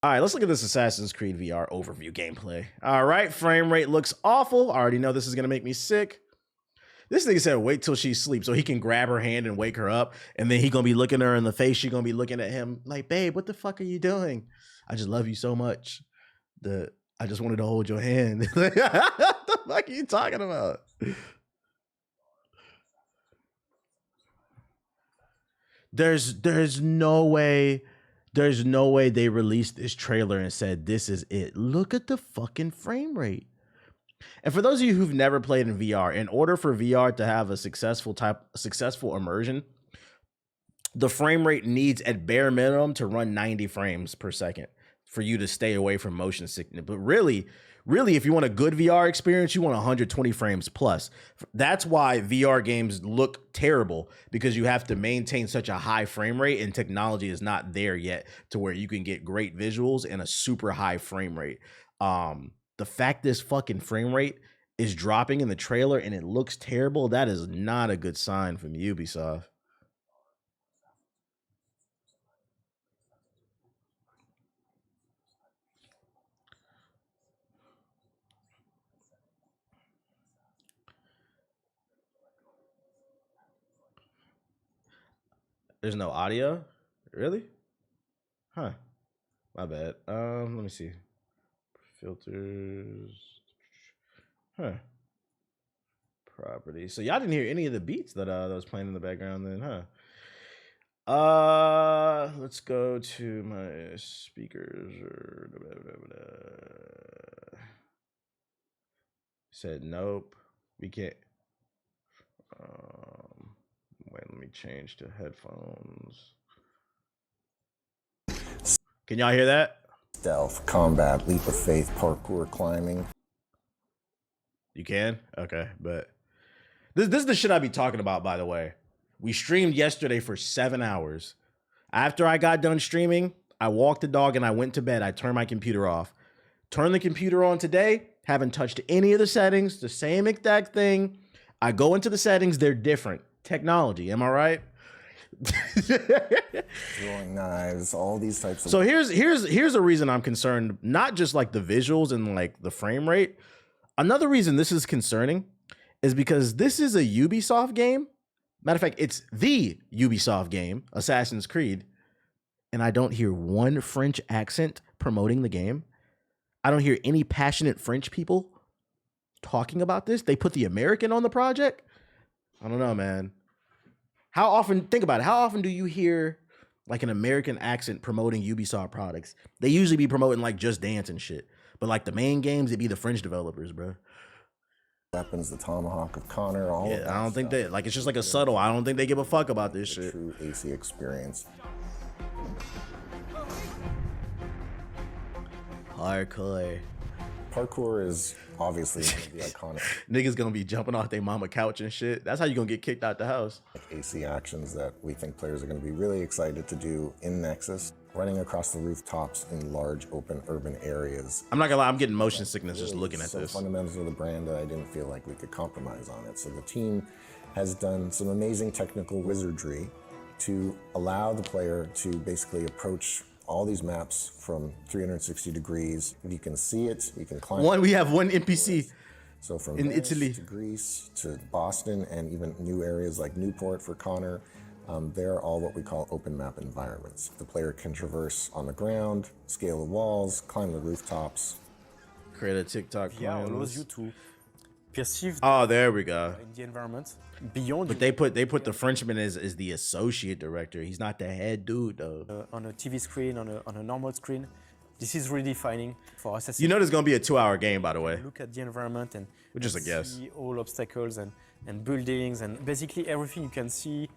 All right, let's look at this Assassin's Creed VR overview gameplay. All right, frame rate looks awful. I already know this is gonna make me sick. This nigga said wait till she sleeps so he can grab her hand and wake her up, and then he gonna be looking her in the face. She gonna be looking at him like, babe, what the fuck are you doing? I just love you so much. I just wanted to hold your hand. What the fuck are you talking about? There's no way. There's no way they released this trailer and said this is it. Look at the fucking frame rate. And for those of you who've never played in VR, in order for VR to have a successful immersion, the frame rate needs at bare minimum to run 90 frames per second for you to stay away from motion sickness. But really, if you want a good VR experience, you want 120 frames plus. That's why VR games look terrible, because you have to maintain such a high frame rate and technology is not there yet to where you can get great visuals and a super high frame rate. The fact this fucking frame rate is dropping in the trailer and it looks terrible, that is not a good sign from Ubisoft. There's no audio? Really? Huh. My bad. Let me see. Filters. Huh. Property. So y'all didn't hear any of the beats that was playing in the background then, huh? Let's go to my speakers. Said nope. We can't. Wait, let me change to headphones. Can y'all hear that? Stealth, combat, leap of faith, parkour, climbing. You can? Okay, but this is the shit I be talking about, by the way. We streamed yesterday for 7 hours. After I got done streaming, I walked the dog and I went to bed. I turned my computer off. Turned the computer on today, haven't touched any of the settings, the same exact thing. I go into the settings, they're different. Technology, am I right? Throwing knives, all these types of. So here's a reason I'm concerned, not just like the visuals and like the frame rate. Another reason this is concerning is because this is a Ubisoft game. Matter of fact, it's the Ubisoft game, Assassin's Creed, and I don't hear one French accent promoting the game. I don't hear any passionate French people talking about this. They put the American on the project. I don't know, man. How often, think about it, how often do you hear like an American accent promoting Ubisoft products? They usually be promoting like Just Dance and shit. But like the main games, it'd be the French developers, bro. Weapons, the tomahawk of Connor, all of that. I don't think they, like, it's just like a subtle, I don't think they give a fuck about this shit. True AC experience. Parkour. Parkour is obviously going to be iconic. Niggas gonna be jumping off their mama couch and shit. That's how you gonna get kicked out the house. AC actions that we think players are going to be really excited to do in Nexus. Running across the rooftops in large open urban areas. I'm not gonna lie, I'm getting motion sickness just looking at this. this. Fundamentals of the brand that I didn't feel like we could compromise on it. So the team has done some amazing technical wizardry to allow the player to basically approach all these maps from 360 degrees. You can see it, you can climb. We have one NPC. So from in Italy to Greece to Boston and even new areas like Newport for Connor. They're all what we call open map environments. The player can traverse on the ground, scale the walls, climb the rooftops. Create a TikTok VR allows you to perceive. Oh, there we go. In the environment beyond. But they put the Frenchman as the associate director. He's not the head dude though. On a TV screen, on a normal screen, this is really defining for Assassin's. You know, there's gonna be a 2-hour game, by the way. Look at the environment and just a guess. See all obstacles and buildings and basically everything you can see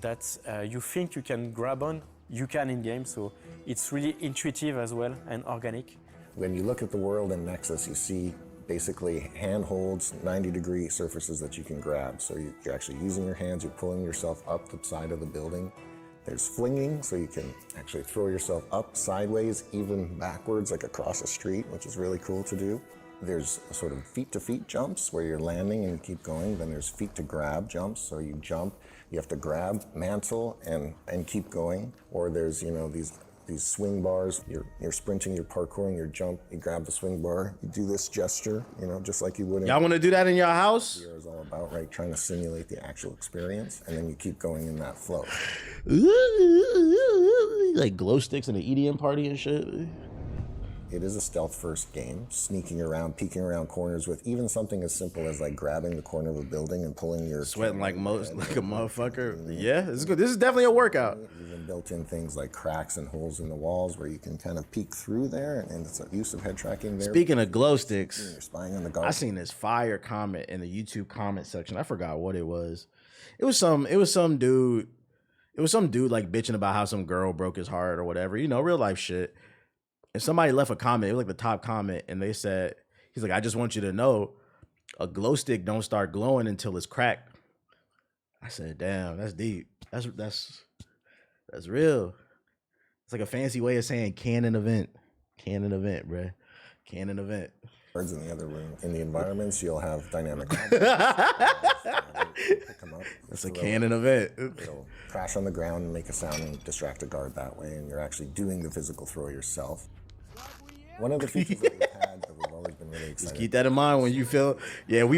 that you think you can grab on, you can in game. So it's really intuitive as well and organic. When you look at the world in Nexus, you see basically handholds, 90-degree surfaces that you can grab. So you're actually using your hands, you're pulling yourself up the side of the building. There's flinging, so you can actually throw yourself up sideways, even backwards, like across a street, which is really cool to do. There's sort of feet-to-feet jumps where you're landing and you keep going. Then there's feet-to-grab jumps, so you jump, you have to grab, mantle, and keep going. Or there's, you know, these these swing bars. You're sprinting, you're parkouring, you jump, you grab the swing bar, you do this gesture, you know, just like you would. Y'all want to do that in your house? VR is all about, right? Trying to simulate the actual experience, and then you keep going in that flow. Like glow sticks in an EDM party and shit. It is a stealth-first game, sneaking around, peeking around corners with even something as simple as like grabbing the corner of a building and pulling your sweating like a motherfucker. Yeah, this is good. This is definitely a workout. Even built in things like cracks and holes in the walls where you can kind of peek through there, and it's a use of head tracking there. Speaking of glow sticks, you're spying on the guard. I seen this fire comment in the YouTube comment section. I forgot what it was. It was some dude like bitching about how some girl broke his heart or whatever. You know, real life shit. And somebody left a comment, it was like the top comment, and they said, he's like, I just want you to know, a glow stick don't start glowing until it's cracked. I said, damn, that's deep. That's real. It's like a fancy way of saying canon event. Canon event, bruh. Canon event. Birds in the other room. In the environments, you'll have dynamic. Pick them up. It's a canon event. It'll crash on the ground and make a sound and distract a guard that way, and you're actually doing the physical throw yourself. One of the features that we've had that we've always been really excited. Just keep that in mind when you feel, Yo,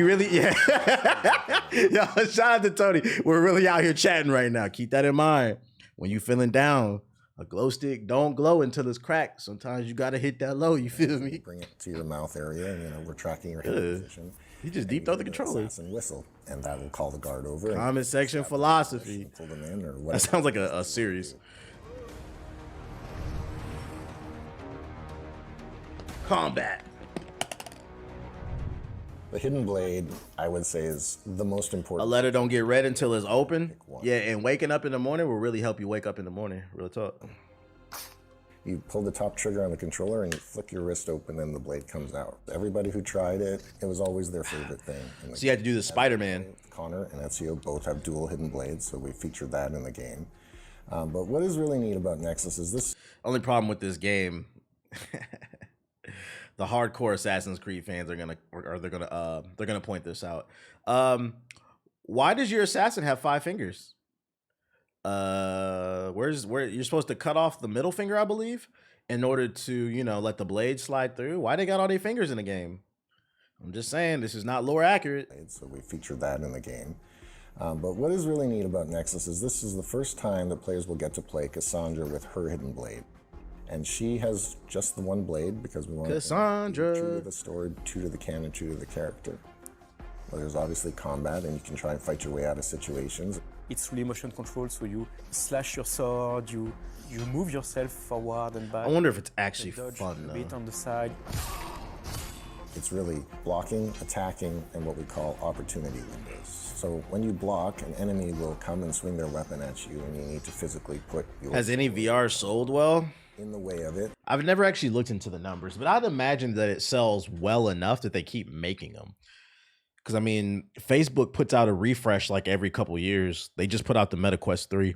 shout out to Tony. We're really out here chatting right now. Keep that in mind. When you feeling down, a glow stick don't glow until it's cracked. Sometimes you got to hit that low, you feel me? Bring it to your mouth area, and, you know, we're tracking your hand position. You just deep throw the controller. And whistle, and that will call the guard over. Comment section philosophy. Pull them in or whatever. That sounds like a series. Combat. The hidden blade, I would say, is the most important. A letter don't get read until it's open. Yeah, and waking up in the morning will really help you wake up in the morning. Real talk. You pull the top trigger on the controller and you flick your wrist open and the blade comes out. Everybody who tried it, it was always their favorite thing. So you had to do the Spider-Man. Connor and Ezio both have dual hidden blades, so we featured that in the game. But what is really neat about Nexus is this. Only problem with this game, the hardcore Assassin's Creed fans are gonna point this out. Why does your assassin have 5 fingers? Where you're supposed to cut off the middle finger, I believe, in order to, you know, let the blade slide through. Why they got all their fingers in the game? I'm just saying, this is not lore accurate. So we featured that in the game. But what is really neat about Nexus is this is the first time that players will get to play Cassandra with her hidden blade. And she has just the one blade because we want Cassandra. True to the story, true to the canon, true to the character. Well, there's obviously combat, and you can try and fight your way out of situations. It's really motion control, so you slash your sword, you move yourself forward and back. I wonder if it's actually dodge fun, a bit on the side. It's really blocking, attacking, and what we call opportunity windows. So when you block, an enemy will come and swing their weapon at you, and you need to physically put your... Has any VR sold well? In the way of it. I've never actually looked into the numbers, but I'd imagine that it sells well enough that they keep making them. Because, I mean, Facebook puts out a refresh like every couple years. They just put out the MetaQuest 3.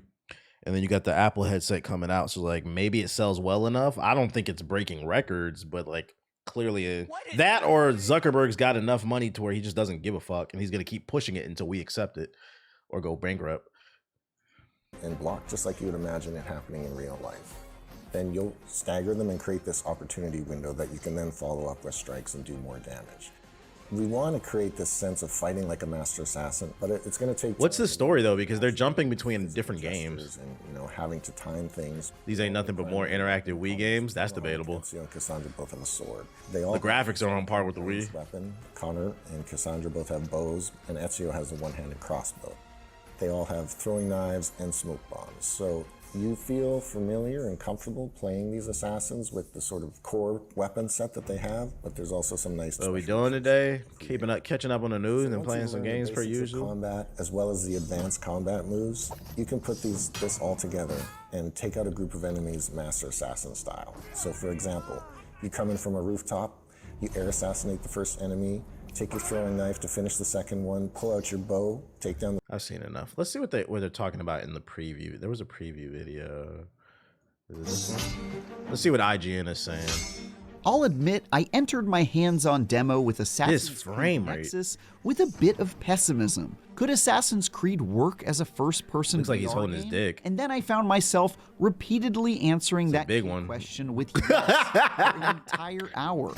And then you got the Apple headset coming out. So, like, maybe it sells well enough. I don't think it's breaking records, but, like, clearly that or Zuckerberg's got enough money to where he just doesn't give a fuck. And he's going to keep pushing it until we accept it or go bankrupt. And block just like you would imagine it happening in real life. Then you'll stagger them and create this opportunity window that you can then follow up with strikes and do more damage. We want to create this sense of fighting like a master assassin, but it's going to take... What's the story, though? Because they're jumping between different games. And, you know, having to time things. These ain't nothing but more interactive Wii games. That's debatable. Ezio and Cassandra both have a sword. The graphics are on par with the Wii. Weapon. Connor and Cassandra both have bows, and Ezio has a one-handed crossbow. They all have throwing knives and smoke bombs. So you feel familiar and comfortable playing these assassins with the sort of core weapon set that they have, but there's also some nice... What are we doing today? Catching up on the news and playing some games per usual? Combat, as well as the advanced combat moves, you can put this all together and take out a group of enemies master assassin style. So for example, you come in from a rooftop, you air assassinate the first enemy, take your throwing knife to finish the second one, pull out your bow, take down the... I've seen enough. Let's see what they're talking about in the preview. There was a preview video. Let's see what IGN is saying. I'll admit I entered my hands-on demo with Assassin's frame Creed rate. Nexus with a bit of pessimism. Could Assassin's Creed work as a first-person Looks like he's VR holding his game? dick. And then I found myself repeatedly answering that big key one. question with yes for an entire hour.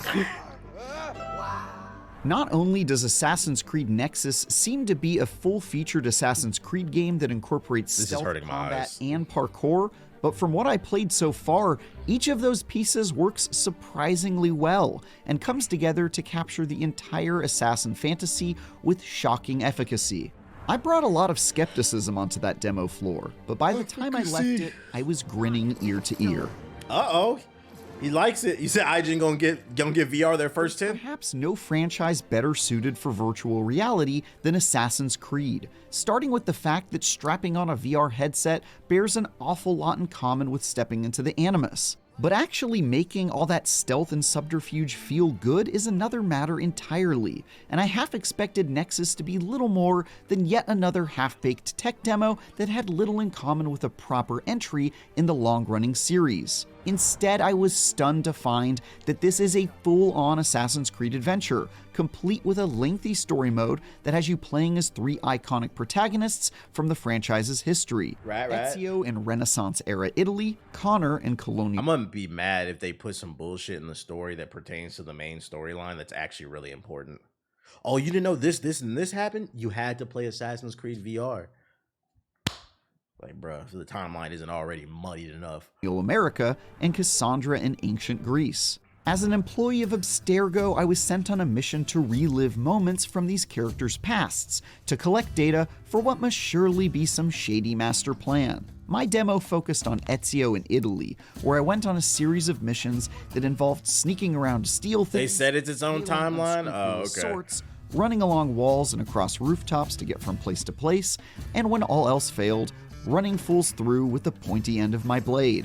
Not only does Assassin's Creed Nexus seem to be a full-featured Assassin's Creed game that incorporates This is stealth hurting my combat eyes. and parkour, but from what I played so far, each of those pieces works surprisingly well and comes together to capture the entire assassin fantasy with shocking efficacy. I brought a lot of skepticism onto that demo floor, but by the time I left it, I was grinning ear to ear. Uh-oh. He likes it. You said IGN gonna get VR their first 10? Perhaps no franchise better suited for virtual reality than Assassin's Creed, starting with the fact that strapping on a VR headset bears an awful lot in common with stepping into the Animus. But actually making all that stealth and subterfuge feel good is another matter entirely, and I half expected Nexus to be little more than yet another half-baked tech demo that had little in common with a proper entry in the long-running series. Instead, I was stunned to find that this is a full-on Assassin's Creed adventure, complete with a lengthy story mode that has you playing as 3 iconic protagonists from the franchise's history. Right. Ezio in Renaissance-era Italy, Connor in colonial... I'm gonna be mad if they put some bullshit in the story that pertains to the main storyline that's actually really important. Oh, you didn't know this, and this happened? You had to play Assassin's Creed VR. Like, bruh, the timeline isn't already muddied enough. America, and Cassandra in ancient Greece. As an employee of Abstergo, I was sent on a mission to relive moments from these characters' pasts, to collect data for what must surely be some shady master plan. My demo focused on Ezio in Italy, where I went on a series of missions that involved sneaking around to steal things. They said it's its own stealing timeline? Oh, unscrupulous okay. sorts, running along walls and across rooftops to get from place to place, and when all else failed, running fools through with the pointy end of my blade.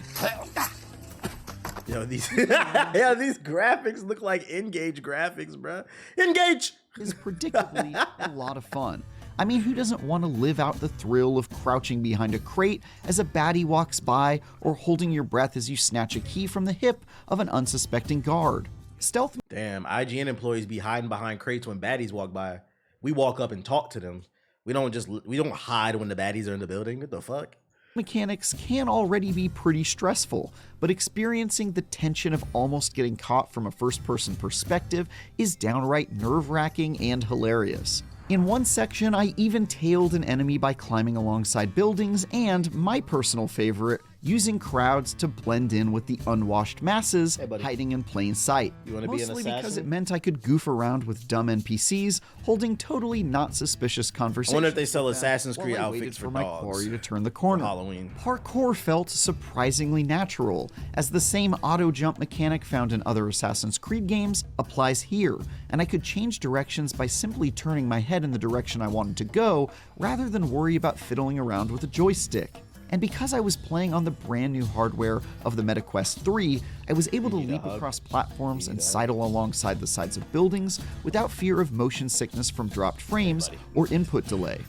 Yo, these these graphics look like Engage graphics, bruh. Engage! Is predictably a lot of fun. I mean, who doesn't want to live out the thrill of crouching behind a crate as a baddie walks by, or holding your breath as you snatch a key from the hip of an unsuspecting guard? Stealth Damn, IGN employees be hiding behind crates when baddies walk by. We walk up and talk to them. We don't hide when the baddies are in the building. What the fuck? mechanics can already be pretty stressful, but experiencing the tension of almost getting caught from a first-person perspective is downright nerve-wracking and hilarious. In one section, I even tailed an enemy by climbing alongside buildings and, my personal favorite, using crowds to blend in with the unwashed masses hiding in plain sight. You wanna be an Mostly because assassin? it meant I could goof around with dumb NPCs holding totally not suspicious conversations. I wonder if they sell with them Assassin's Creed while I outfits waited for my dogs quarry to turn the corner. Halloween. Parkour felt surprisingly natural, as the same auto-jump mechanic found in other Assassin's Creed games applies here, and I could change directions by simply turning my head in the direction I wanted to go, rather than worry about fiddling around with a joystick. And because I was playing on the brand new hardware of the MetaQuest 3, I was able to leap across platforms and sidle alongside the sides of buildings without fear of motion sickness from dropped frames or input delay.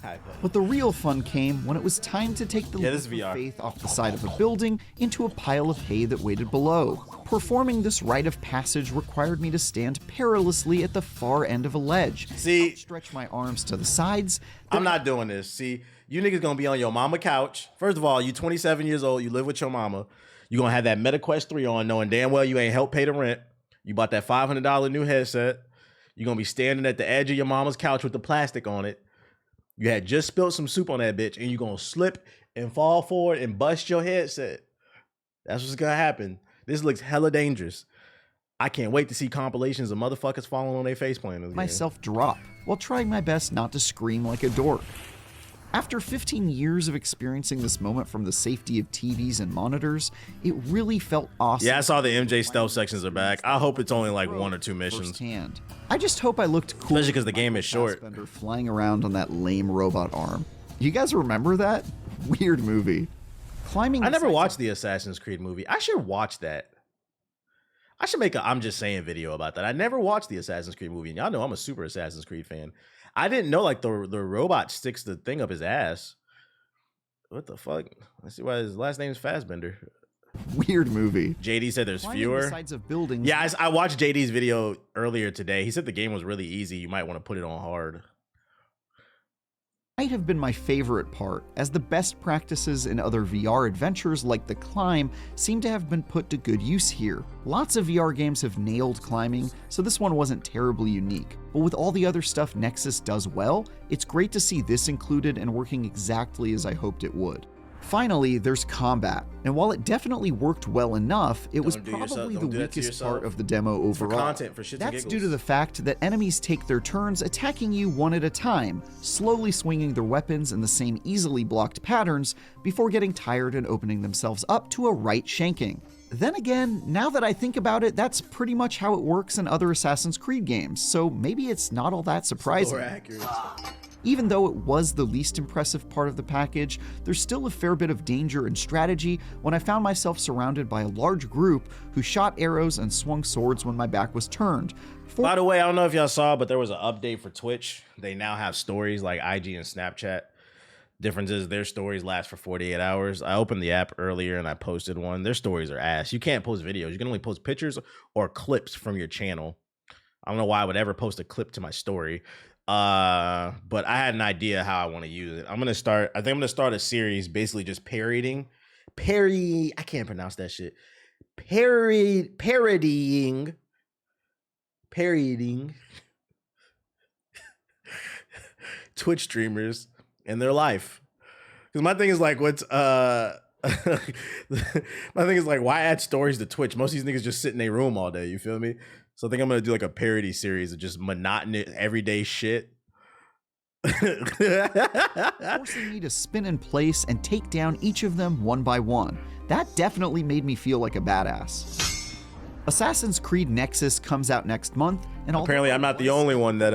But the real fun came when it was time to take the leap this of is VR. faith off the side of a building into a pile of hay that waited below. Performing this rite of passage required me to stand perilously at the far end of a ledge, See, stretch my arms to the sides. I'm not doing this. See, you niggas gonna be on your mama couch. First of all, you 27 years old, you live with your mama. You gonna have that MetaQuest 3 on, knowing damn well you ain't helped pay the rent. You bought that $500 new headset. You're gonna be standing at the edge of your mama's couch with the plastic on it. You had just spilled some soup on that bitch, and you gonna slip and fall forward and bust your headset. That's what's gonna happen. This looks hella dangerous. I can't wait to see compilations of motherfuckers falling on their face playing this game. Myself drop while trying my best not to scream like a dork. After 15 years of experiencing this moment from the safety of TVs and monitors, it really felt awesome. Yeah, I saw the MJ stealth sections are back. I hope it's only like 1 or 2 missions. Firsthand. I just hope I looked cool. Especially 'cause the game is short. Fassbender flying around on that lame robot arm. You guys remember that? Weird movie. Climbing. I never the watched the Assassin's Creed movie. I should watch that. I should make a I'm just saying video about that. I never watched the Assassin's Creed movie, and y'all know I'm a super Assassin's Creed fan. I didn't know like the robot sticks the thing up his ass. What the fuck? Let's see why his last name is Fassbender. Weird movie. JD said there's Climbing fewer. the sides of buildings. Yeah, I watched JD's video earlier today. He said the game was really easy. You might want to put it on hard. Might have been my favorite part, as the best practices in other VR adventures like the climb seem to have been put to good use here. Lots of VR games have nailed climbing, so this one wasn't terribly unique. But with all the other stuff Nexus does well, it's great to see this included and working exactly as I hoped it would. Finally, there's combat, and while it definitely worked well enough, it was probably the weakest part of the demo overall. For content, for shits and That's due to giggles. the fact that enemies take their turns attacking you one at a time, slowly swinging their weapons in the same easily blocked patterns before getting tired and opening themselves up to a right shanking. Then again, now that I think about it, that's pretty much how it works in other Assassin's Creed games, so maybe it's not all that surprising. More accurate. Even though it was the least impressive part of the package, there's still a fair bit of danger and strategy when I found myself surrounded by a large group who shot arrows and swung swords when my back was turned. By the way, I don't know if y'all saw, but there was an update for Twitch. They now have stories like IG and Snapchat. Difference is their stories last for 48 hours. I opened the app earlier and I posted one. Their stories are ass. You can't post videos. You can only post pictures or clips from your channel. I don't know why I would ever post a clip to my story. But I had an idea how I want to use it. I think I'm gonna start a series basically just parodying I can't pronounce that shit. Parodying Twitch streamers and their life. Because my thing is like, my thing is like, why add stories to Twitch? Most of these niggas just sit in their room all day. You feel me? So I think I'm gonna do like a parody series of just monotonous everyday shit. Forcing me to spin in place and take down each of them one by one. That definitely made me feel like a badass. Assassin's Creed Nexus comes out next month, and Apparently I'm not the only one that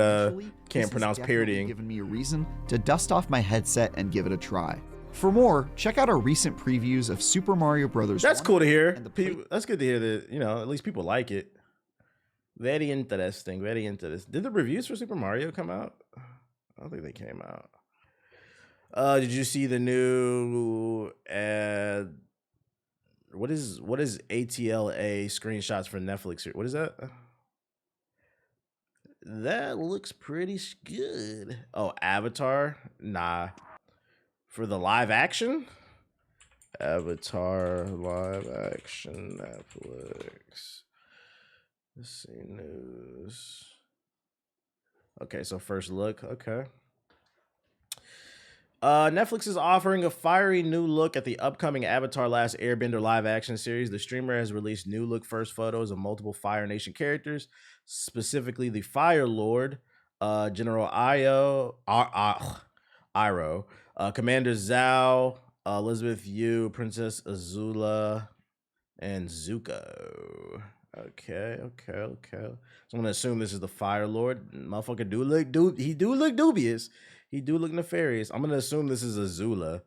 can't this pronounce has definitely parodying. given me a reason to dust off my headset and give it a try. For more, check out our recent previews of Super Mario Bros. That's 1 cool to hear. and the play- That's good to hear that, at least people like it. Very interesting. Very interesting. Did the reviews for Super Mario come out? I don't think they came out. Did you see the new what is ATLA screenshots for Netflix? What is that? That looks pretty good. Oh, Avatar? Nah. For the live action? Avatar live action Netflix. Let's see, news. Okay, so first look. Okay. Netflix is offering a fiery new look at the upcoming Avatar Last Airbender live action series. The streamer has released new look first photos of multiple Fire Nation characters, specifically the Fire Lord, General Iroh, Commander Zhao, Elizabeth Yu, Princess Azula, and Zuko. Okay. So I'm gonna assume this is the Fire Lord. Motherfucker he do look dubious. He do look nefarious. I'm gonna assume this is Azula.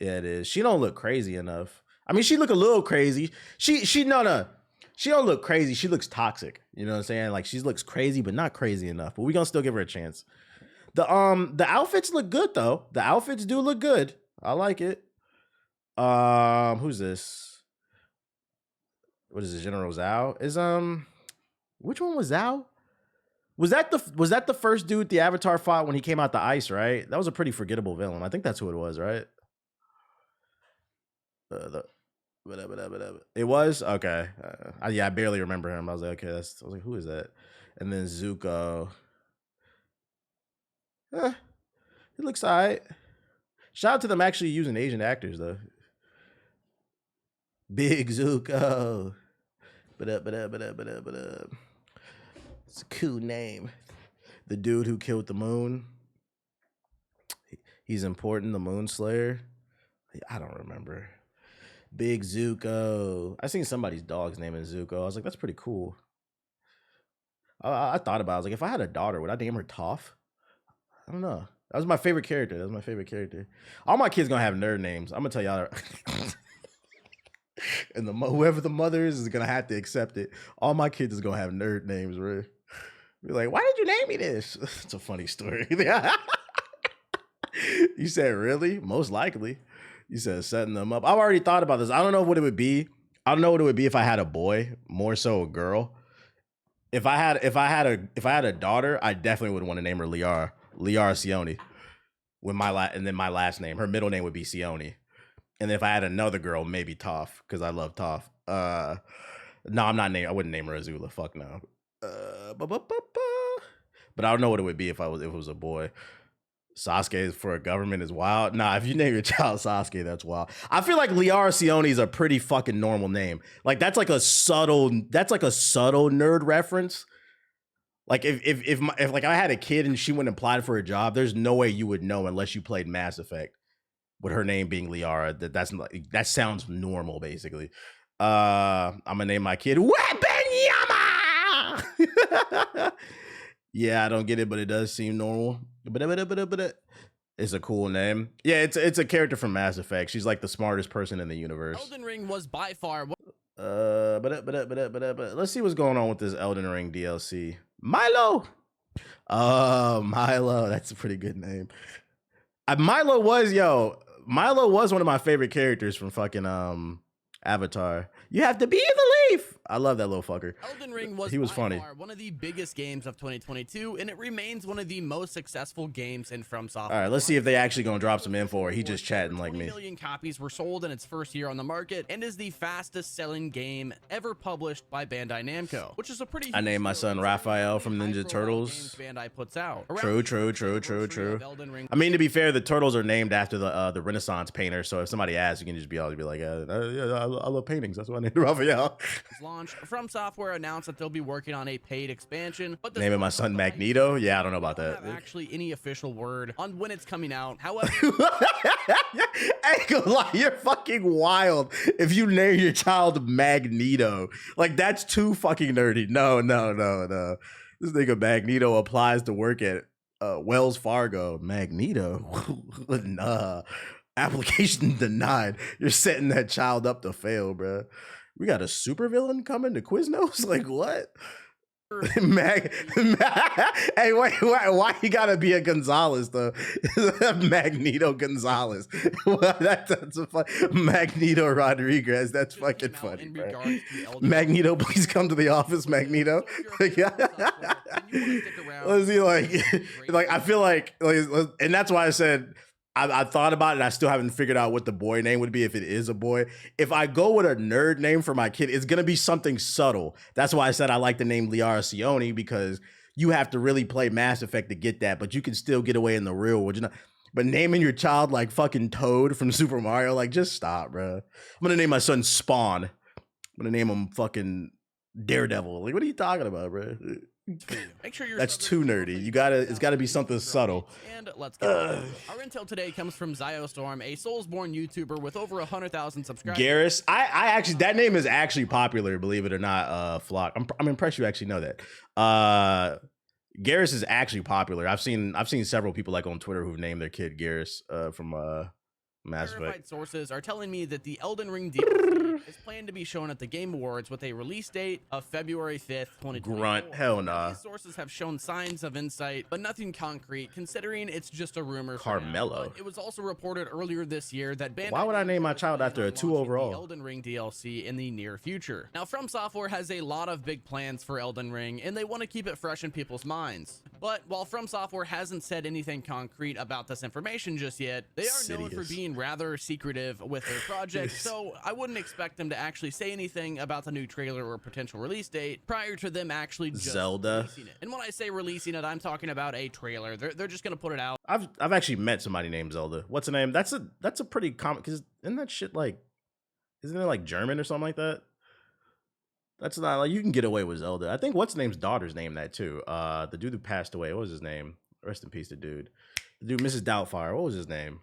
Yeah, it is. She don't look crazy enough. I mean, she look a little crazy. She don't look crazy. She looks toxic. You know what I'm saying? Like she looks crazy, but not crazy enough. But we gonna still give her a chance. The outfits look good though. The outfits do look good. I like it. Who's this? What is it? General Zhao? Which one was Zhao? Was that the first dude the Avatar fought when he came out the ice, right? That was a pretty forgettable villain. I think that's who it was, right? It was? Okay. I barely remember him. I was like, okay, I was like, who is that? And then Zuko. It looks all right. Shout out to them actually using Asian actors, though. Big Zuko. It's a cool name. The dude who killed the moon. He's important, the Moon Slayer. I don't remember. Big Zuko. I seen somebody's dog's name in Zuko. I was like, that's pretty cool. I thought about it. I was like, if I had a daughter, would I name her Toph? I don't know. That was my favorite character. All my kids gonna have nerd names. I'm gonna tell y'all. And whoever the mother is gonna have to accept it. All my kids is gonna have nerd names, right? Be like, why did you name me this? It's a funny story. You said, really? Most likely. You said setting them up. I've already thought about this. I don't know what it would be. I don't know what it would be if I had a boy, more so a girl. If I had a daughter, I definitely would want to name her Liara Sione. With and then my last name. Her middle name would be Sione. And then if I had another girl, maybe Toph, because I love Toph. No, I wouldn't name her Azula. Fuck no. But I don't know what it would be if it was a boy. Sasuke for a government is wild. Nah, if you name your child Sasuke, that's wild. I feel like Liara Sione is a pretty fucking normal name. Like that's like a subtle nerd reference. Like if like I had a kid and she went and applied for a job, there's no way you would know unless you played Mass Effect with her name being Liara. That sounds normal basically. I'm gonna name my kid Weapon Yama. Yeah, I don't get it, but it does seem normal. It's a cool name. Yeah, it's a character from Mass Effect. She's like the smartest person in the universe. Elden Ring was by far. But let's see what's going on with this Elden Ring DLC. Milo. Milo. That's a pretty good name. Milo was one of my favorite characters from fucking Avatar. You have to be the leaf. I love that little fucker. Elden Ring was funny. Far one of the biggest games of 2022, and it remains one of the most successful games in From Software. All right, let's see if they actually gonna drop some info or he just chatting like me. 20 million copies were sold in its first year on the market, and is the fastest selling game ever published by Bandai Namco, which is a pretty. I named my son Raphael from Ninja Turtles. Bandai puts out. True. I mean, to be fair, the turtles are named after the Renaissance painter. So if somebody asks, you can just be like, yeah, I love paintings. That's why I named Raphael. Launch. From Software announced that they'll be working on a paid expansion, but naming my son Magneto. Yeah, I don't know about that. Don't have actually any official word on when it's coming out. However, I ain't gonna lie, you're fucking wild if you name your child Magneto. Like that's too fucking nerdy. No. This nigga Magneto applies to work at Wells Fargo. Magneto? Nah. Application denied. You're setting that child up to fail, bro. We got a supervillain coming to Quiznos? Like what? Hey, wait, why you gotta be a Gonzalez though? Magneto Gonzalez. Well, that's a fun Magneto Rodriguez. That's fucking funny, bro. Magneto, please come to the office, Magneto. Was he like I feel like, and that's why I said I thought about it and I still haven't figured out what the boy name would be if it is a boy. If I go with a nerd name for my kid, it's going to be something subtle. That's why I said I like the name Liara Sione, because you have to really play Mass Effect to get that, but you can still get away in the real world. You know? But naming your child like fucking Toad from Super Mario, like just stop, bro. I'm going to name my son Spawn. I'm going to name him fucking Daredevil. Like, what are you talking about, bro? Make sure you're that's too nerdy. It's gotta be something subtle. And let's get our intel today comes from Ziostorm, a Soulsborne YouTuber with over 100,000 subscribers. Garrus, I actually, that name is actually popular, believe it or not. Flock, I'm impressed you actually know that. Garrus is actually popular. I've seen several people like on Twitter who've named their kid Garrus from Mass Effect. Verified sources are telling me that the Elden Ring DLC is planned to be shown at the Game Awards with a release date of February 5th, 2024. Grunt, hell nah. These sources have shown signs of insight, but nothing concrete, considering it's just a rumor. Carmelo. It was also reported earlier this year that Bandai. Why would I name my child after a 2 overall? The Elden Ring DLC in the near future. Now, From Software has a lot of big plans for Elden Ring, and they want to keep it fresh in people's minds. But while From Software hasn't said anything concrete about this information just yet, they are known for being rather secretive with their project, so I wouldn't expect them to actually say anything about the new trailer or potential release date prior to them actually just releasing it. And when I say releasing it, I'm talking about a trailer. They're just gonna put it out. I've actually met somebody named Zelda. What's the name? That's a pretty common, because isn't that shit like, isn't it like German or something like that? That's not like, you can get away with Zelda. I think what's the name's daughter's name that too. The dude who passed away, what was his name? Rest in peace, the dude. The dude, Mrs. Doubtfire. What was his name?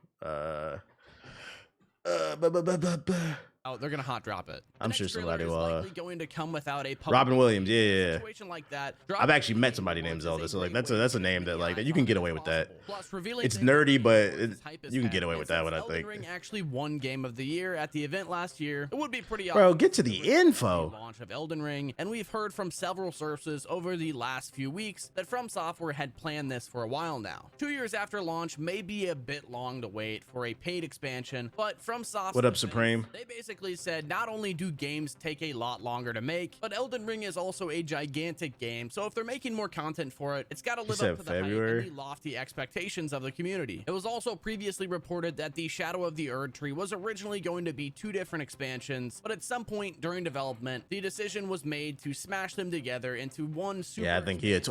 Oh, they're gonna hot drop it. I'm sure somebody will. Likely going to come without a Robin Williams, yeah. Situation like that. I've actually met somebody named Zelda, so like that's a name that like that you can get away with that. It's nerdy, but you can get away with that one, I think. Elden Ring actually won Game of the Year at the event last year. It would be pretty Bro, get to the info. Launch of Elden Ring, and we've heard from several sources over the last few weeks that From Software had planned this for a while now. 2 years after launch may be a bit long to wait for a paid expansion, but From Software, what up, Supreme? They basically said not only do games take a lot longer to make, but Elden Ring is also a gigantic game, so if they're making more content for it, it's got to live up to the hype and the lofty expectations of the community. It was also previously reported that the Shadow of the Erd Tree was originally going to be 2 different expansions, but at some point during development, the decision was made to smash them together into one super. Yeah,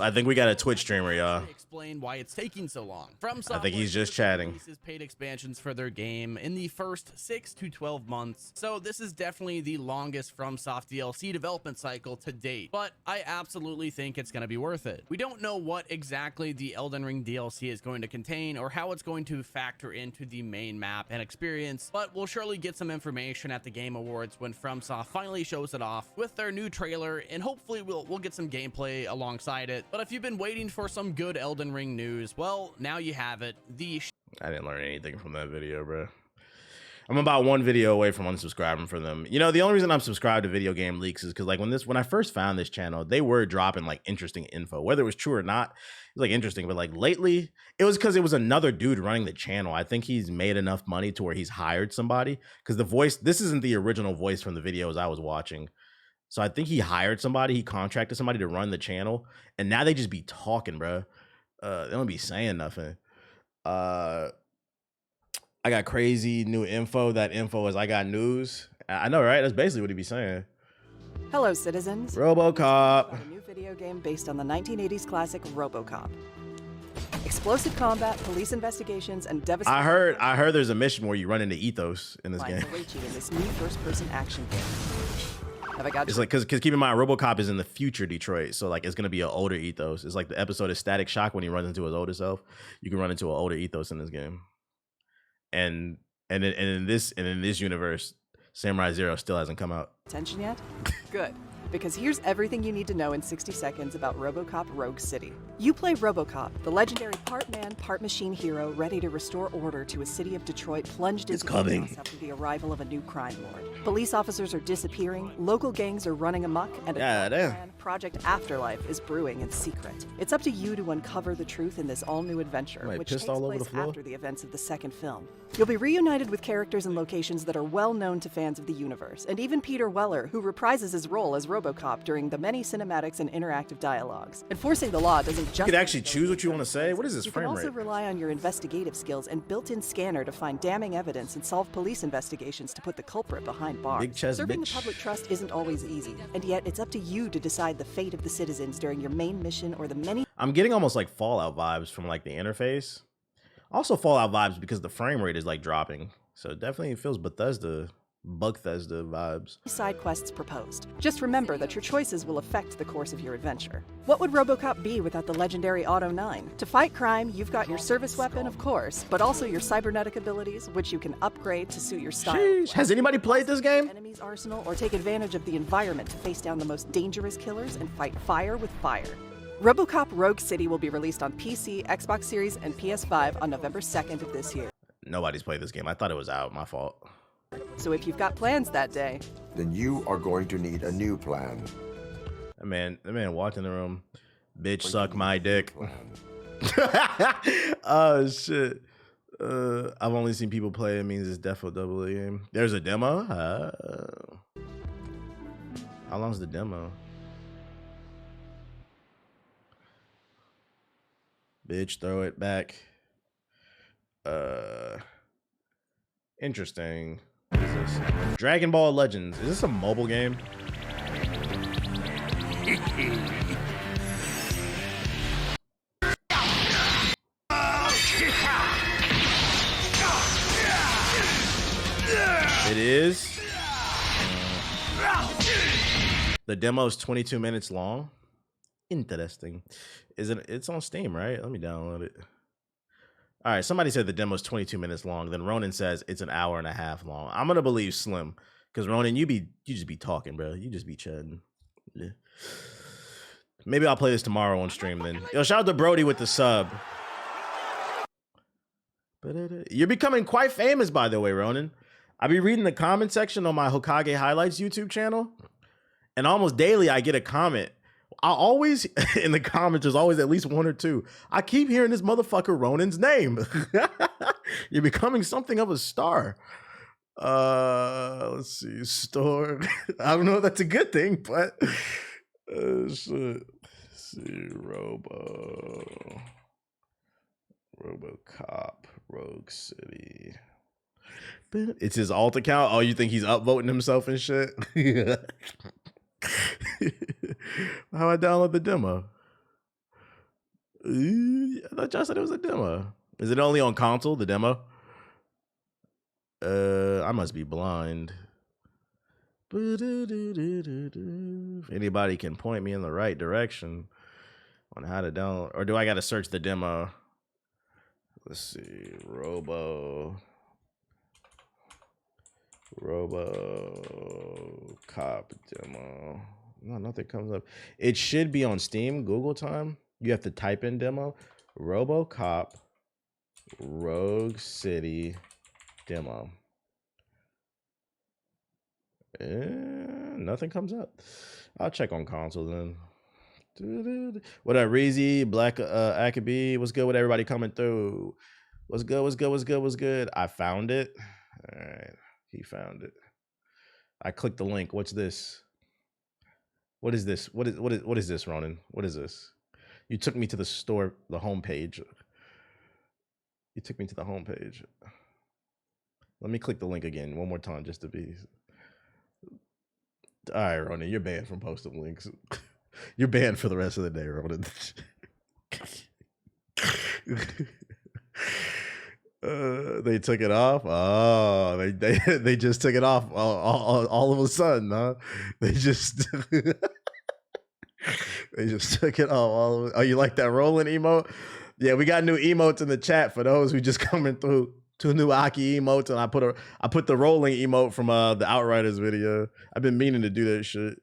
I think we got a Twitch streamer, y'all. Explain why it's taking so long. From Software, I think he's just chatting. Paid expansions for their game in the first 6 to 12 months, so this is definitely the longest FromSoft DLC development cycle to date, but I absolutely think it's going to be worth it. We don't know what exactly the Elden Ring DLC is going to contain or how it's going to factor into the main map and experience, but we'll surely get some information at the Game Awards when FromSoft finally shows it off with their new trailer, and hopefully we'll get some gameplay alongside it. But if you've been waiting for some good Elden Ring news, well, now you have it. I didn't learn anything from that video, bro. I'm about one video away from unsubscribing from them. You know, the only reason I'm subscribed to Video Game Leaks is because like when I first found this channel, they were dropping like interesting info. Whether it was true or not, it was like interesting. But like lately, it was because it was another dude running the channel. I think he's made enough money to where he's hired somebody. Because the voice, this isn't the original voice from the videos I was watching. So I think he hired somebody, he contracted somebody to run the channel. And now they just be talking, bro. They don't be saying nothing. I got crazy new info. That info is I got news. I know, right? That's basically what he be saying. Hello, citizens. RoboCop. A new video game based on the 1980s classic RoboCop. Explosive combat, police investigations, and devastating. I heard there's a mission where you run into Ethos in this game. Await you in this new first-person action game. Have I got? It's like because keep in mind, RoboCop is in the future Detroit, so like it's gonna be an older Ethos. It's like the episode of Static Shock when he runs into his older self. You can run into an older Ethos in this game. And in this universe, Samurai Zero still hasn't come out. Attention yet? Good. Because here's everything you need to know in 60 seconds about RoboCop Rogue City. You play RoboCop, the legendary part-man, part-machine hero ready to restore order to a city of Detroit plunged into chaos after the arrival of a new crime lord. Police officers are disappearing, local gangs are running amok, and a plan, Project Afterlife is brewing in secret. It's up to you to uncover the truth in this all-new adventure, which takes place after the events of the second film. You'll be reunited with characters and locations that are well known to fans of the universe, and even Peter Weller, who reprises his role as RoboCop during the many cinematics and interactive dialogues. Enforcing the law doesn't just... You can actually choose what you want to say? What is this frame rate? You can also rely on your investigative skills and built-in scanner to find damning evidence and solve police investigations to put the culprit behind bars. Big chest, Serving bitch. the public trust isn't always easy, and yet it's up to you to decide the fate of the citizens during your main mission or the many... I'm getting almost like Fallout vibes from like the interface. Also Fallout vibes because the frame rate is like dropping. So it definitely feels Bugthesda vibes. Side quests proposed. Just remember that your choices will affect the course of your adventure. What would RoboCop be without the legendary Auto 9? To fight crime, you've got your service weapon, of course, but also your cybernetic abilities, which you can upgrade to suit your style. Sheesh. Has anybody played this game? Enemy's arsenal, or take advantage of the environment to face down the most dangerous killers and fight fire with fire. RoboCop Rogue City will be released on PC, Xbox Series, and PS5 on November 2nd of this year. Nobody's played this game. I thought it was out. My fault. So if you've got plans that day, then you are going to need a new plan. That man walked in the room. Bitch, suck my dick. Oh shit. I've only seen people play. It means it's definitely a double A game. There's a demo. How long's the demo? Bitch, throw it back. Interesting. What is this? Dragon Ball Legends. Is this a mobile game? It is. The demo is 22 minutes long. Interesting. It's on Steam, right? Let me download it. All right, somebody said the demo is 22 minutes long. Then Ronan says it's an hour and a half long. I'm gonna believe Slim Cause Ronan, you just be talking, bro. You just be chatting. Yeah. Maybe I'll play this tomorrow on stream then. Yo, shout out to Brody with the sub. You're becoming quite famous, by the way, Ronan. I be reading the comment section on my Hokage Highlights YouTube channel, and almost daily I get a comment. I always, in the comments, there's always at least one or two. I keep hearing this motherfucker Ronan's name. You're becoming something of a star. Let's see, store. I don't know if that's a good thing, but shit. Let's see, RoboCop Rogue City. It's his alt account. Oh, you think he's upvoting himself and shit? How I download the demo? I thought y'all said it was a demo. Is it only on console, the demo? I must be blind. If anybody can point me in the right direction on how to download, or do I gotta search the demo? Let's see, RoboCop demo. No, nothing comes up. It should be on Steam, Google time. You have to type in demo. RoboCop Rogue City demo. Nothing comes up. I'll check on console then. What up, Reezy, Black Akabe? What's good with everybody coming through? What's good? I found it. All right, he found it. I clicked the link. What's this? What is this? What is this, Ronan? What is this? You took me to the store, the homepage. You took me to the homepage. Let me click the link again one more time just to be. All right, Ronan, you're banned from posting links. You're banned for the rest of the day, Ronan. They took it off. Oh, they just took it off all of a sudden, huh? They just they just took it off. Oh, you like that rolling emote? Yeah, we got new emotes in the chat for those who just coming through. 2 new Aki emotes, and I put the rolling emote from the Outriders video. I've been meaning to do that shit.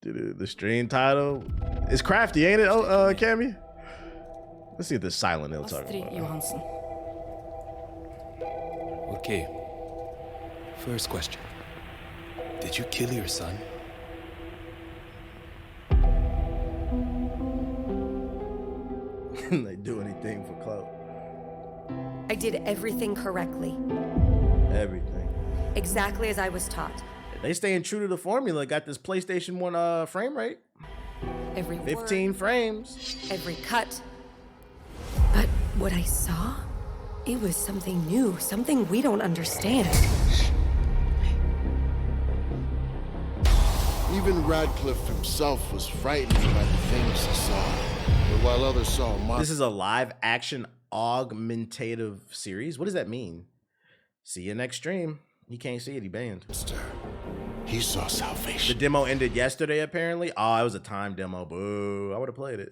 Dude, the stream title is crafty, ain't it? Oh, Cammy. Let's see if this silent he'll talk about. Johansson. Okay. First question. Did you kill your son? They do anything for clout. I did everything correctly. Everything. Exactly as I was taught. They staying true to the formula. Got this PlayStation 1 frame rate. Every 15 word, frames. every cut. But what I saw, it was something new, something we don't understand. Even Radcliffe himself was frightened by the things he saw. But while others saw monsters. This is a live action augmentative series. What does that mean? See you next stream. He can't see it. He banned. He saw The salvation. demo ended yesterday, apparently. Oh, it was a time demo. Boo. I would have played it.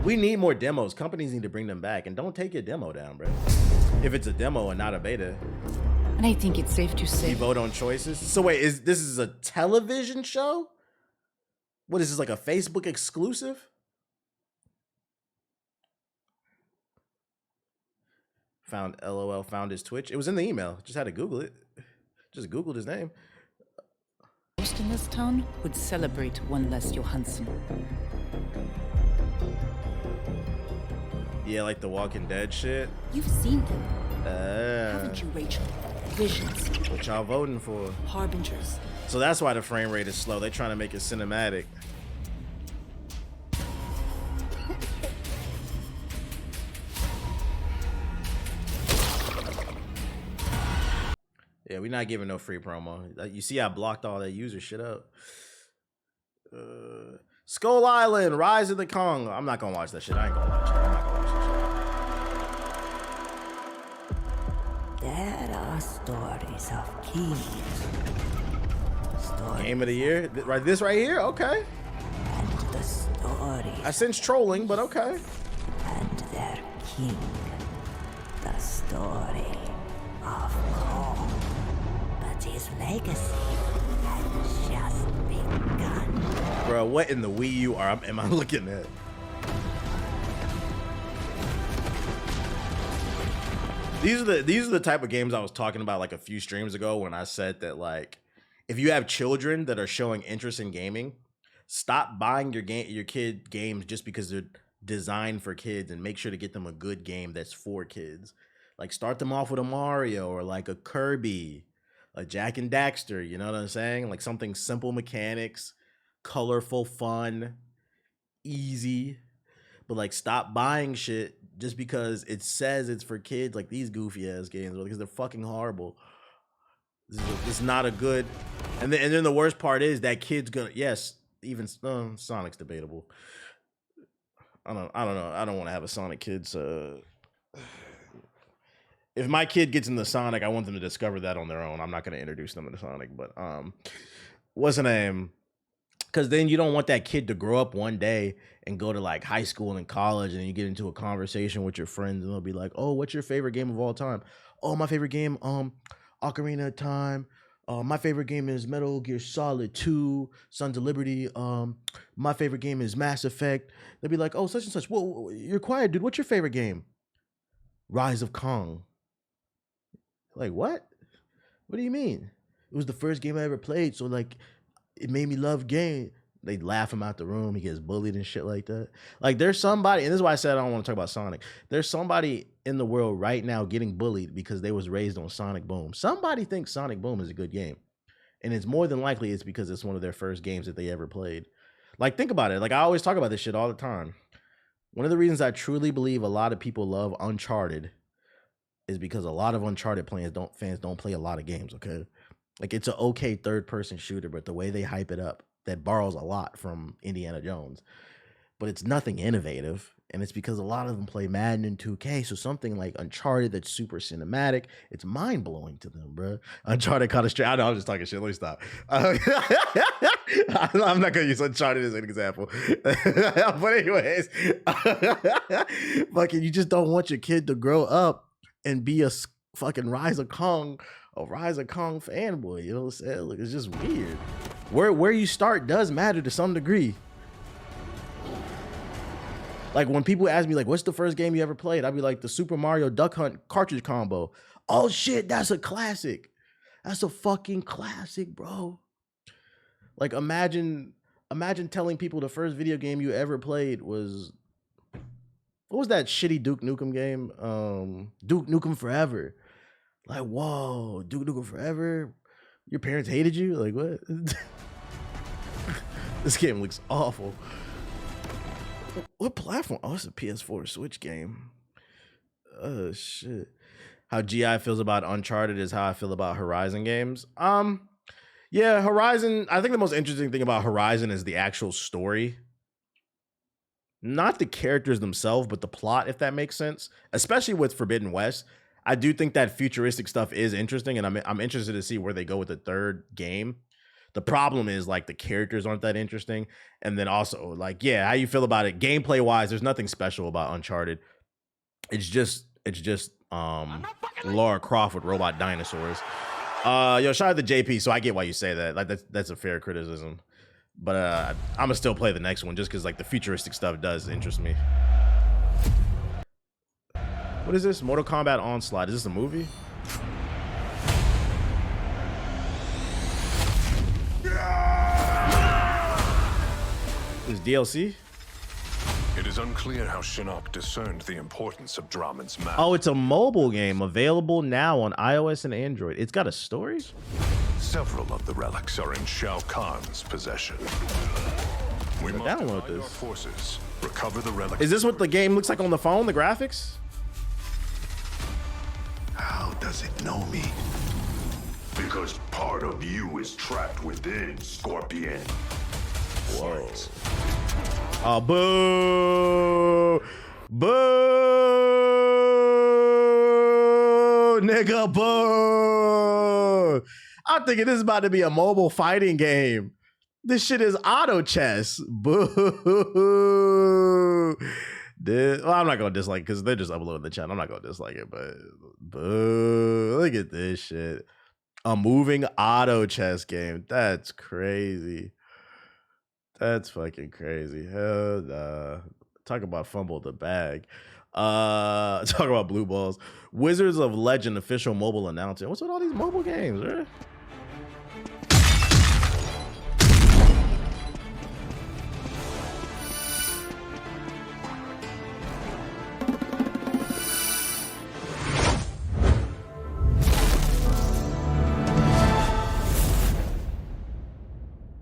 We need more demos. Companies need to bring them back. And don't take your demo down, bro. If it's a demo and not a beta. And I think it's safe to say You vote on choices. So wait, this is a television show? What is this, like a Facebook exclusive? Found LOL, found his Twitch. It was in the email. Just had to Google it. Just Googled his name. most in this town would celebrate one less Johansson. Yeah, like the Walking Dead shit. You've seen them, haven't you, Rachel? Visions, What y'all voting for? harbingers. So that's why the frame rate is slow. They're trying to make it cinematic. Yeah, we're not giving no free promo. You see I blocked all that user shit up. Skull Island, Rise of the Kong. I'm not gonna watch that shit. I ain't gonna watch it. I'm not gonna watch that shit. There are stories of kings. Stories Game of the year? Right, this right here? Okay. and the stories I sense trolling, but okay. and their king. The story of Kong. His legacy has just begun. Bro, what in the Wii U am I looking at? These are the type of games I was talking about like a few streams ago when I said that, like, if you have children that are showing interest in gaming, stop buying your kid games just because they're designed for kids, and make sure to get them a good game that's for kids. Like, start them off with a Mario or like a Kirby, a Jack and Daxter, you know what I'm saying? Like something simple mechanics, colorful, fun, easy. But like, stop buying shit just because it says it's for kids, like these goofy ass games, because they're fucking horrible. It's not a good. And then the worst part is that kid's gonna, yes, even Sonic's debatable. I don't know. I don't want to have a Sonic kid. So if my kid gets into Sonic, I want them to discover that on their own. I'm not going to introduce them to Sonic. But what's the name? Because then you don't want that kid to grow up one day and go to like high school and college, and then you get into a conversation with your friends, and they'll be like, "Oh, what's your favorite game of all time?" "Oh, my favorite game, Ocarina of Time. My favorite game is Metal Gear Solid 2, Sons of Liberty. My favorite game is Mass Effect." They'll be like, "Oh, such and such. Well, you're quiet, dude. What's your favorite game?" "Rise of Kong." Like, what? What do you mean? "It was the first game I ever played, so like, it made me love game." They laugh him out the room. He gets bullied and shit like that. Like, there's somebody, and this is why I said I don't want to talk about Sonic. There's somebody in the world right now getting bullied because they was raised on Sonic Boom. Somebody thinks Sonic Boom is a good game. And it's more than likely it's because it's one of their first games that they ever played. Like, think about it. Like, I always talk about this shit all the time. One of the reasons I truly believe a lot of people love Uncharted is because a lot of Uncharted fans don't play a lot of games, okay? Like, it's an okay third-person shooter, but the way they hype it up, that borrows a lot from Indiana Jones. But it's nothing innovative, and it's because a lot of them play Madden and 2K, so something like Uncharted that's super cinematic, it's mind-blowing to them, bro. Uncharted kind of straight. I know, I'm just talking shit. Let me stop. I'm not going to use Uncharted as an example. But anyways, fucking, you just don't want your kid to grow up and be a fucking Rise of Kong fanboy, you know what I'm saying? Like, it's just weird. Where you start does matter to some degree. Like, when people ask me, like, what's the first game you ever played? I'd be like, the Super Mario Duck Hunt cartridge combo. Oh shit, that's a classic. That's a fucking classic, bro. Like, imagine telling people the first video game you ever played was, what was that shitty Duke Nukem game? Duke Nukem Forever. Like, whoa, Duke Nukem Forever? Your parents hated you? Like, what? This game looks awful. What platform? Oh, it's a PS4 Switch game. Oh, shit. How GI feels about Uncharted is how I feel about Horizon games. Yeah, Horizon, I think the most interesting thing about Horizon is the actual story. Not the characters themselves, but the plot, if that makes sense. Especially with Forbidden West. I do think that futuristic stuff is interesting, and I'm interested to see where they go with the third game. The problem is, like, the characters aren't that interesting, and then also, like, yeah, how you feel about it gameplay wise? There's nothing special about Uncharted. It's just Lara Croft with robot dinosaurs. Yo, shout out to JP. So I get why you say that. Like, that's a fair criticism, but I'm gonna still play the next one just because, like, the futuristic stuff does interest me. What is this? Mortal Kombat Onslaught. Is this a movie? This DLC? It is unclear how Shinnok discerned the importance of Draman's map. Oh, it's a mobile game available now on iOS and Android. It's got a story? Several of the relics are in Shao Kahn's possession. We must download divide our forces, recover the relics. Is this what the game looks like on the phone, the graphics? How does it know me? Because part of you is trapped within, Scorpion. Whoa. Oh, boo! Boo! Nigga, boo! I'm thinking this is about to be a mobile fighting game. This shit is auto chess. Boo! Well, I'm not gonna dislike it because they're just uploading the channel. I'm not gonna dislike it, but boo! Look at this shit. A moving auto chess game. That's crazy. That's fucking crazy. Hell nah. Talk about fumble the bag. Talk about blue balls. Wizards of Legend official mobile announcement. What's with all these mobile games, right?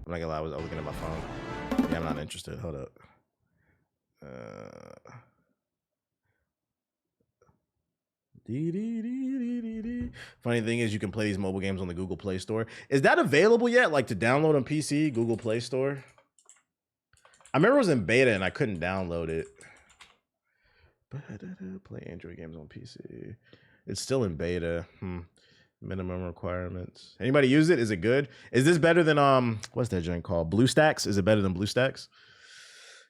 I'm not gonna lie, I was looking at my phone. Yeah, I'm not interested. Hold up. Funny thing is, you can play these mobile games on the Google Play Store. Is that available yet? Like to download on PC, Google Play Store? I remember it was in beta and I couldn't download it. Play Android games on PC. It's still in beta. Minimum requirements. Anybody use it? Is it good? Is this better than what's that joint called? BlueStacks? Is it better than BlueStacks?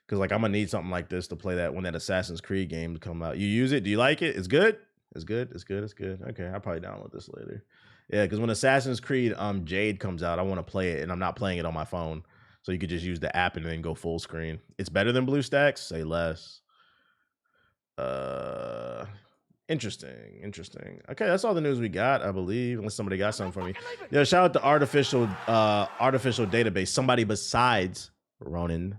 Because like I'm gonna need something like this to play that when that Assassin's Creed game come out. You use it? Do you like it? It's good. It's good. It's good. It's good. Okay, I'll probably download this later. Yeah, because when Assassin's Creed Jade comes out, I want to play it, and I'm not playing it on my phone, so you could just use the app and then go full screen. It's better than BlueStacks. Say less. Interesting. Okay, that's all the news we got, I believe. Unless somebody got something for me. Yeah, shout out to artificial database. Somebody besides Ronan